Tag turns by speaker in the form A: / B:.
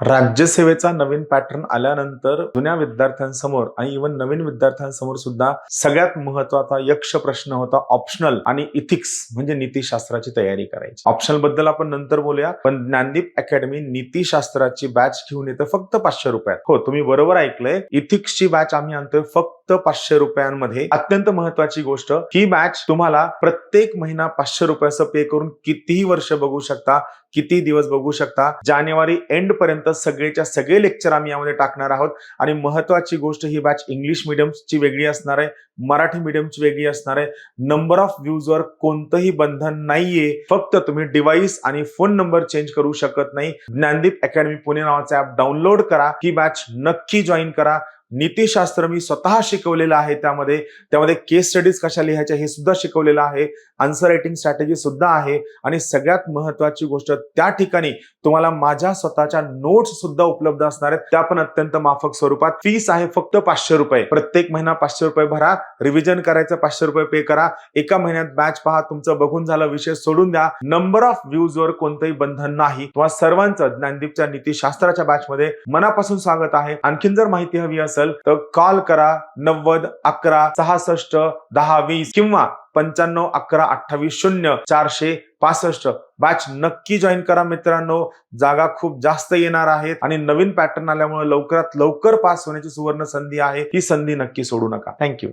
A: राज्यसेवेचा नवीन pattern आल्यानंतर जुन्या विद्यार्थ्यांसमोर आणि इव्हन नवीन विद्यार्थ्यांसमोर सुद्धा सगळ्यात महत्वाचा यक्ष प्रश्न होता ऑप्शनल आणि इथिक्स म्हणजे नीतिशास्त्राची तयारी करायची. ऑप्शनल बद्दल आपण नंतर बोलूया, पण ज्ञानदीप अकॅडमी नीतिशास्त्राची बॅच घेऊन येतं फक्त 500 रुपयात. हो, तुम्ही बरोबर ऐकलंय, इथिक्सची बॅच आम्ही आणतोय फक्त 500 रुपयांमध्ये. अत्यंत महत्वाची गोष्ट, ही बॅच तुम्हाला प्रत्येक महिना 500 रुपयाचं पे करून कितीही वर्ष बघू शकता, किती दिवस बघू शकता. जानेवारी एंड पर्यंत सगळेच्या सगळे लेक्चर आम्ही यामध्ये टाकणार आहोत. आणि महत्वाची गोष्ट, ही बॅच इंग्लिश मीडियमची वेगळी असणार आहे, मराठी मीडियमची वेगळी असणार आहे. नंबर ऑफ व्ह्यूज वर कोणतंही बंधन नाहीये. फक्त तुम्ही डिव्हाइस आणि फोन नंबर चेंज करू शकत नाही. ज्ञानदीप अकॅडमी पुणे नावाचं ऍप डाउनलोड करा, ही बॅच नक्की जॉईन करा. नीतिशास्त्र मी स्वतः शिकवलेलं आहे. त्यामध्ये केस स्टडीज कशा लिहायच्या हे सुद्धा शिकवलेलं आहे. आन्सर रायटिंग स्ट्रॅटेजी सुद्धा आहे. आणि सगळ्यात महत्वाची गोष्ट, त्या ठिकाणी तुम्हाला माझ्या स्वतःच्या नोट्स सुद्धा उपलब्ध असणार आहेत, त्या पण अत्यंत माफक स्वरूपात. फीस आहे फक्त 500 रुपये. प्रत्येक महिना 500 रुपये भरा, रिव्हिजन करायचं 500 रुपये पे करा. एका महिन्यात बॅच पहा, तुमचं बघून झालं, विषय सोडून द्या. नंबर ऑफ व्ह्यूज वर कोणतंही बंधन नाही. तुम्हाला सर्वांचं ज्ञानदीपच्या नीतिशास्त्राच्या बॅच मध्ये मनापासून स्वागत आहे. आणखीन जर माहिती हवी असेल तर कॉल करा 90 11 66 10 20 किंवा 95 11 28 0 465. बॅच नक्की जॉईन करा मित्रांनो. जागा खूप जास्त येणार आहेत आणि नवीन पॅटर्न आल्यामुळे लवकरात लवकर पास होण्याची सुवर्ण संधी आहे. ही संधी नक्की सोडू नका. थँक्यू.